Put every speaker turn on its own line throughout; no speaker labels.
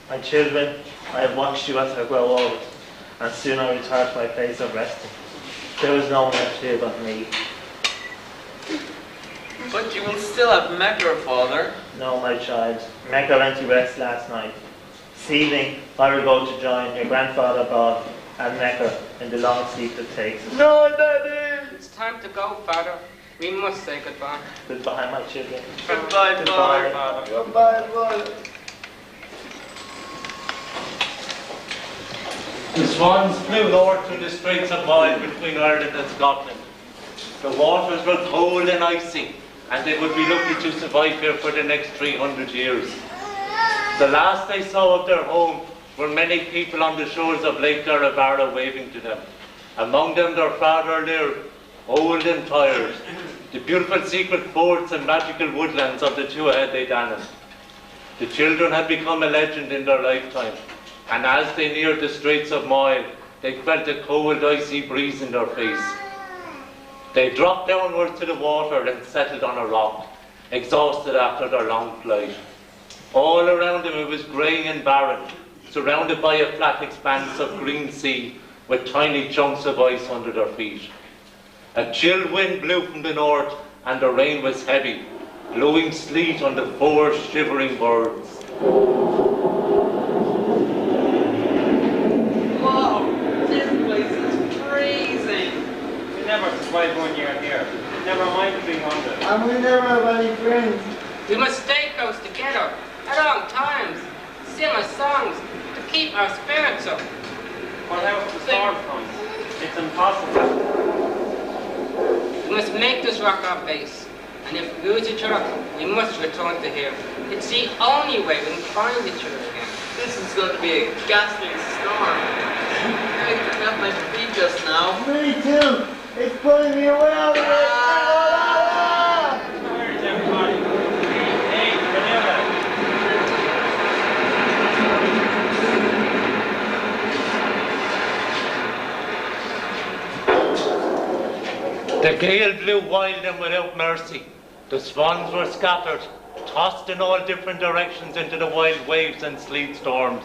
My children, I have watched you as I grow old, and soon I retire to my place of resting. There is no one left here but me.
But you will still have Mecca, father.
No, my child. Mecca went to rest last night. This evening, I will go to join your grandfather Aodh and Mecca in the long sleep that takes us.
No, Daddy!
It's time to go, father. We must say goodbye.
Goodbye, my children.
Goodbye,
Goodbye.
father.
Goodbye, father.
The swans flew north through the Straits of Moyle between Ireland and Scotland. The waters were cold and icy, and they would be lucky to survive here for the next 300 years. The last they saw of their home were many people on the shores of Lake Darabara waving to them. Among them their father Lir, old and tired, the beautiful secret forts and magical woodlands of the Tuatha Danann. The children had become a legend in their lifetime, and as they neared the Straits of Moyle, they felt a cold, icy breeze in their face. They dropped downwards to the water and settled on a rock, exhausted after their long flight. All around them it was grey and barren, surrounded by a flat expanse of green sea with tiny chunks of ice under their feet. A chill wind blew from the north and the rain was heavy, blowing sleet on the poor shivering birds.
Whoa, this place is freezing.
We never survived 1 year here. Never mind 300.
And we never have any friends.
We must stay close together at all times, sing our songs to keep our spirits up.
What else the storm comes? It's impossible.
We must make this rock our base, and if we lose each other, we must return to here. It's the only way we can find each other again.
This is going to be a ghastly storm. I felt my feet just now.
Me too. It's pulling me away out of it.
Where's everybody? Hey, Fionnula.
The gale blew wild and without mercy. The swans were scattered, tossed in all different directions into the wild waves and sleet storms.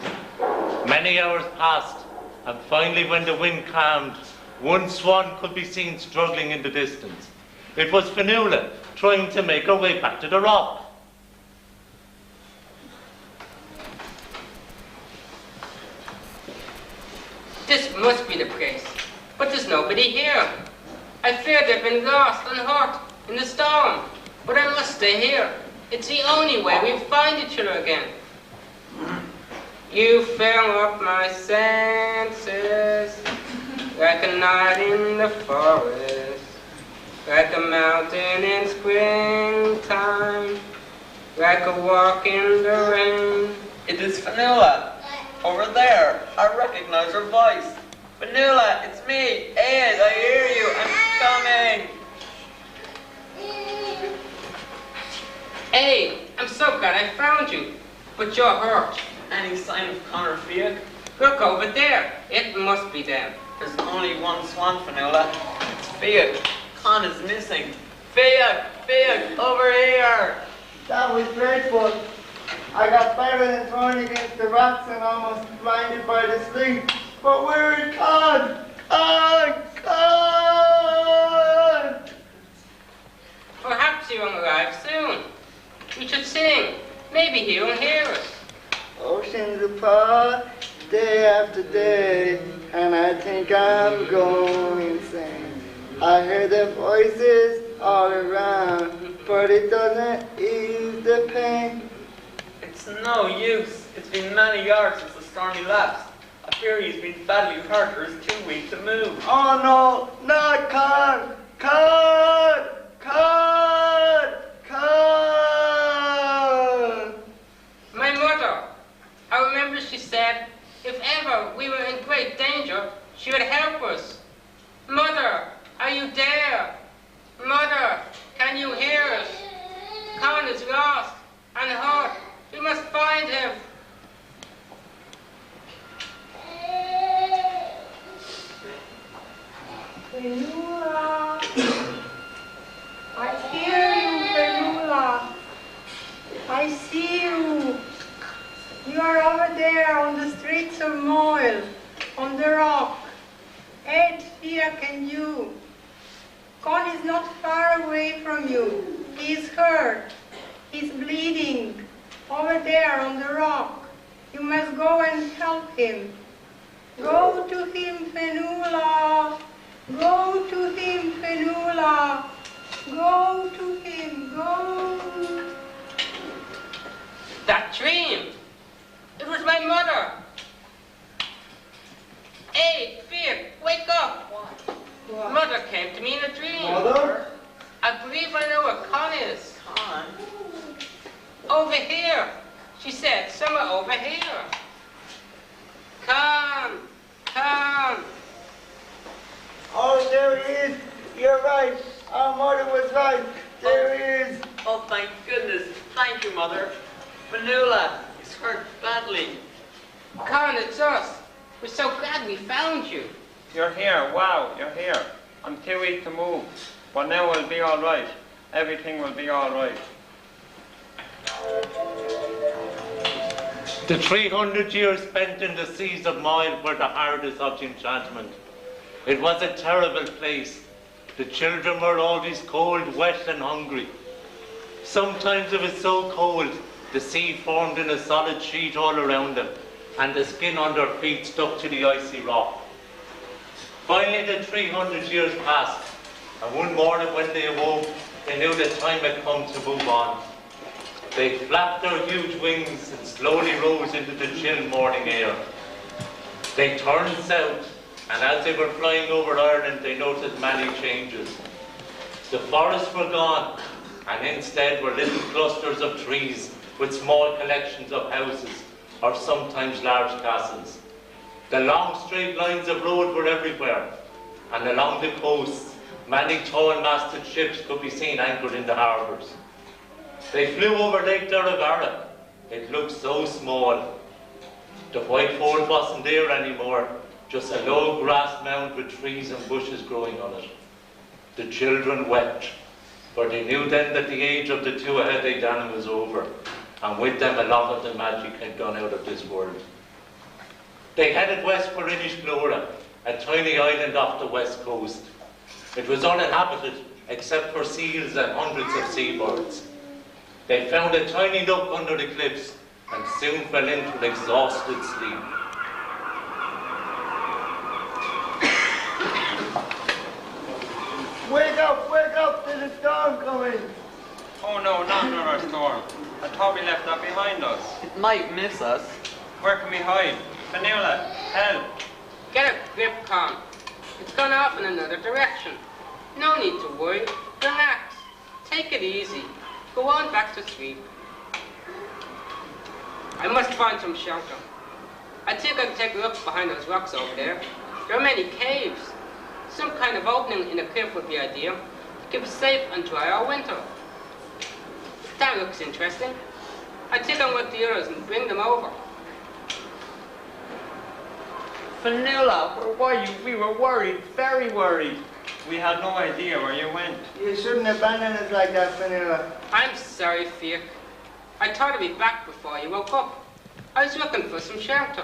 Many hours passed, and finally when the wind calmed, one swan could be seen struggling in the distance. It was Fionnula, trying to make her way back to the rock.
This must be the place, but there's nobody here. I fear they've been lost and hurt in the storm, but I must stay here. It's the only way we'll find each other again. You fill up my senses, like a night in the forest, like a mountain in springtime, like a walk in the rain.
It is Fionnula. Over there. I recognize her voice. Fionnula, it's me. Aodh, I hear you. I'm coming.
Hey, I'm so glad I found you, but you're hurt.
Any sign of Conn Fiachra?
Look over there. It must be them.
There's only one swan, Fionnula. It's Fiachra. Conn is missing. Fiachra, over here.
That was great, but I got better than thrown against the rocks and almost blinded by the sleet. But where is Conn? Conn!
Perhaps he won't arrive soon. We should sing. Maybe he will hear us.
Oceans apart, day after day, and I think I'm going insane. I hear their voices all around, but it doesn't ease the pain.
It's no use. It's been many years since the storm elapsed. I fear he's been badly hurt or is too weak to move.
Oh no, not Conn! Conn! Conn! Conn!
My mother. I remember she said, if ever we were in great danger, she would help us. Mother, are you there? Mother, can you hear us? Conn is lost and hurt. We must find him.
Fionnula, I hear you, Fionnula. I see you. You are over over there on the streets of Moyle, on the rock. Aodh, Fiachra and you. Conn is not far away from you. He is hurt. He's bleeding. Over there on the rock. You must go and help him. Go to him, Fionnula. Go to him, Fionnula. Go to him, go.
That dream! It was my mother! Hey, Fiach, wake up!
What?
Mother came to me in a dream.
Mother?
I believe I know where Conn is.
Conn?
Over here. She said, somewhere over here. Come, come.
Oh, there he is. You're right. Our mother was right. There he is.
Oh, thank goodness. Thank you, Mother. Fionnula is hurt badly.
Conn, it's us. We're so glad we found you.
You're here. Wow, you're here. I'm too weak to move. But now we'll be all right. Everything will be all right.
The 300 years spent in the seas of Moyle were the hardest of the enchantment. It was a terrible place. The children were always cold, wet and hungry. Sometimes it was so cold, the sea formed in a solid sheet all around them, and the skin on their feet stuck to the icy rock. Finally, the 300 years passed, and one morning when they awoke, they knew the time had come to move on. They flapped their huge wings and slowly rose into the chill morning air. They turned south, and as they were flying over Ireland, they noticed many changes. The forests were gone, and instead were little clusters of trees with small collections of houses, or sometimes large castles. The long straight lines of road were everywhere, and along the coasts, many tall-masted ships could be seen anchored in the harbours. They flew over Lake Derivara. It looked so small. The white fort wasn't there anymore, just a low grass mound with trees and bushes growing on it. The children wept, for they knew then that the age of the two-headed Danann was over, and with them a lot of the magic had gone out of this world. They headed west for Inishglora, a tiny island off the west coast. It was uninhabited, except for seals and hundreds of seabirds. They found a tiny nook under the cliffs, and soon fell into an exhausted sleep.
Wake up, there's a storm coming.
Oh no, not another storm. I thought we left that behind us.
It might miss us.
Where can we hide? Fionnula, help!
Get a grip, Conn. It's gone off in another direction. No need to worry. Relax. Take it easy. Go on back to sleep. I must find some shelter. I think I can take a look behind those rocks over there. There are many caves. Some kind of opening in a cliff would be ideal to keep us safe and dry all winter. That looks interesting. I think I'll with the others and bring them over.
Fionnula, where were you? We were worried, very worried.
We had no idea where you went.
You shouldn't abandon us like that, Fionnula.
I'm sorry, Fiach. I thought I'd be back before you woke up. I was looking for some shelter.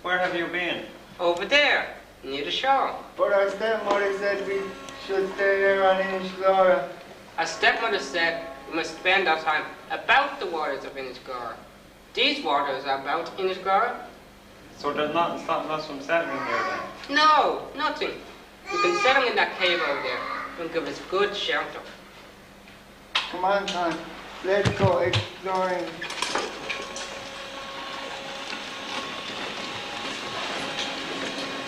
Where have you been?
Over there, near the shore.
But our stepmother said we should stay here on Inishglora.
Our stepmother said we must spend our time about the waters of Inishglora. These waters are about Inishglora.
So there's nothing stopping us from settling here then?
No, nothing. We can settle in that cave over there. It'll give us good shelter.
Come on, Conn. Let's go exploring.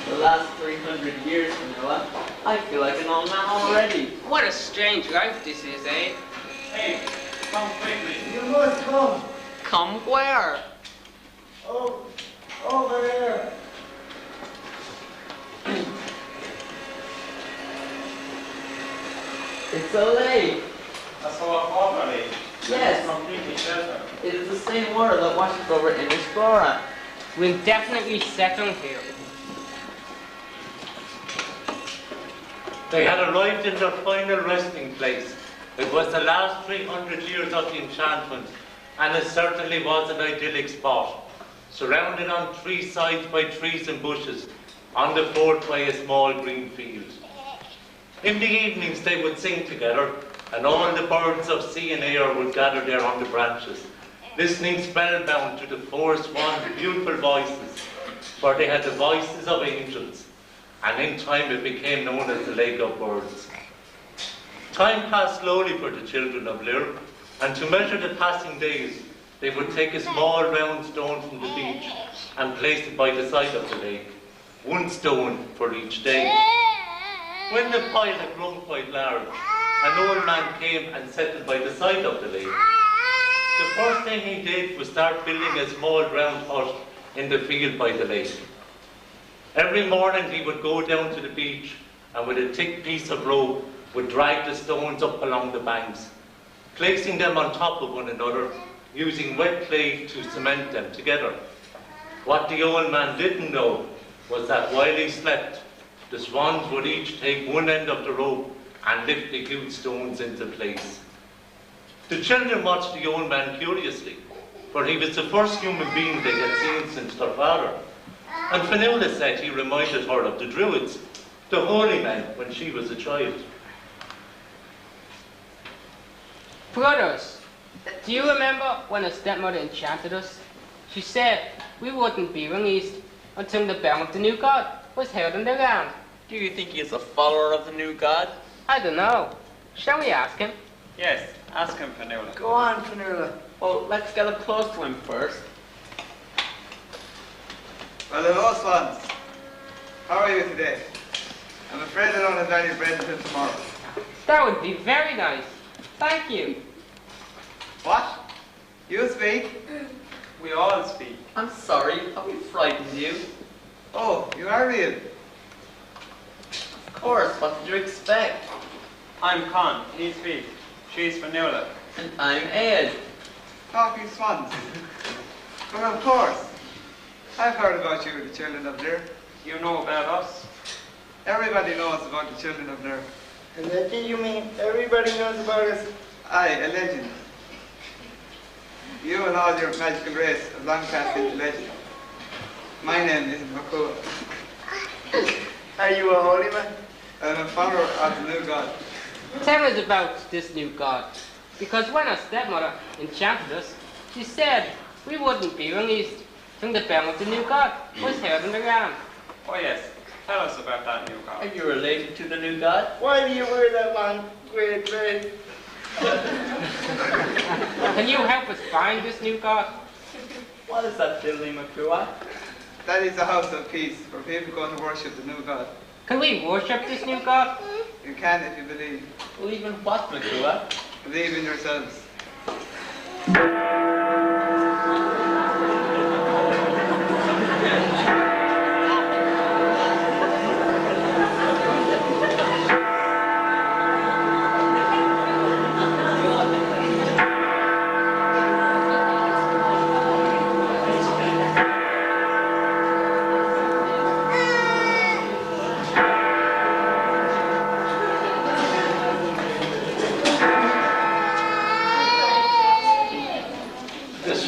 The last 300 years, Fionnula. I feel like an old man already.
What a strange life this is, eh?
Hey, come quickly.
You must come.
Come where?
Oh, over there.
It's a lake.
I saw a water lake.
Yes.
It's completely sheltered.
It is the same water that washes over Inishglora.
We'll definitely settle here.
They had arrived in their final resting place. It was the last 300 years of the enchantment, and it certainly was an idyllic spot. surrounded on three sides by trees and bushes, on the fourth by a small green field. In the evenings they would sing together, and all the birds of sea and air would gather there on the branches, listening spellbound to the four swans' beautiful voices, for they had the voices of angels, and in time it became known as the Lake of Birds. Time passed slowly for the children of Lir, and to measure the passing days, they would take a small round stone from the beach and place it by the side of the lake, one stone for each day. When the pile had grown quite large, an old man came and settled by the side of the lake. The first thing he did was start building a small round hut in the field by the lake. Every morning he would go down to the beach and with a thick piece of rope would drag the stones up along the banks, placing them on top of one another, using wet clay to cement them together. What the old man didn't know was that while he slept, the swans would each take one end of the rope and lift the huge stones into place. The children watched the old man curiously, for he was the first human being they had seen since their father. And Fionnula said he reminded her of the Druids, the holy men, when she was a child.
Brothers, do you remember when a stepmother enchanted us? She said we wouldn't be released until the bell of the new god was heard in the land.
Do you think he is a follower of the new god?
I don't know. Shall we ask him?
Yes, ask him, Fionnula.
Go on, Fionnula.
Well, let's get up close to him first.
Well, hello, swans. How are you today? I'm afraid I don't have any bread until tomorrow.
That would be very nice. Thank you.
What? You speak?
We all speak.
I'm sorry, have we frightened you?
Oh, you are real.
Of course, what did you expect?
I'm Conn, he speaks. She's Fionnula.
And I'm Aodh.
Talking swans. Well, of course. I've heard about you, the children of Lir.
You know about us?
Everybody knows about the children of Lir.
And that you mean everybody knows about us?
Aye, a legend. You and all your magical race have long passed into legend. My name is Makua.
Are you a holy man?
I'm a follower of the new god.
Tell us about this new god. Because when our stepmother enchanted us, she said we wouldn't be released till the bell of the new god was heard in the land.
Oh yes, tell us about that new god.
Are you related to the new god?
Why do you wear that long grey thread?
Can you help us find this new god?
What is that building, Makua?
That is a house of peace where people go to worship the new god.
Can we worship this new god?
You can if you believe.
Believe in what, Makua?
Believe in yourselves.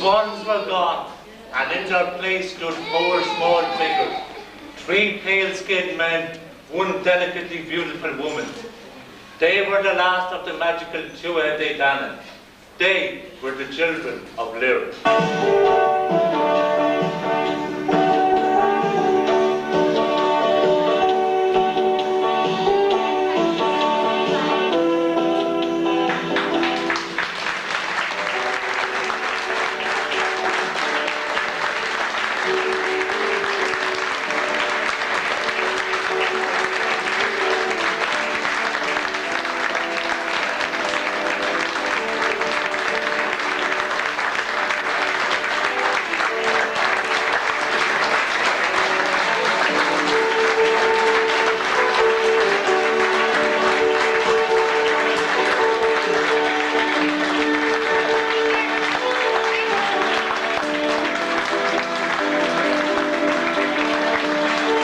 Swans were gone, and in their place stood four small figures, three pale-skinned men, one delicately beautiful woman. They were the last of the magical Aoife. They were the children of Lir.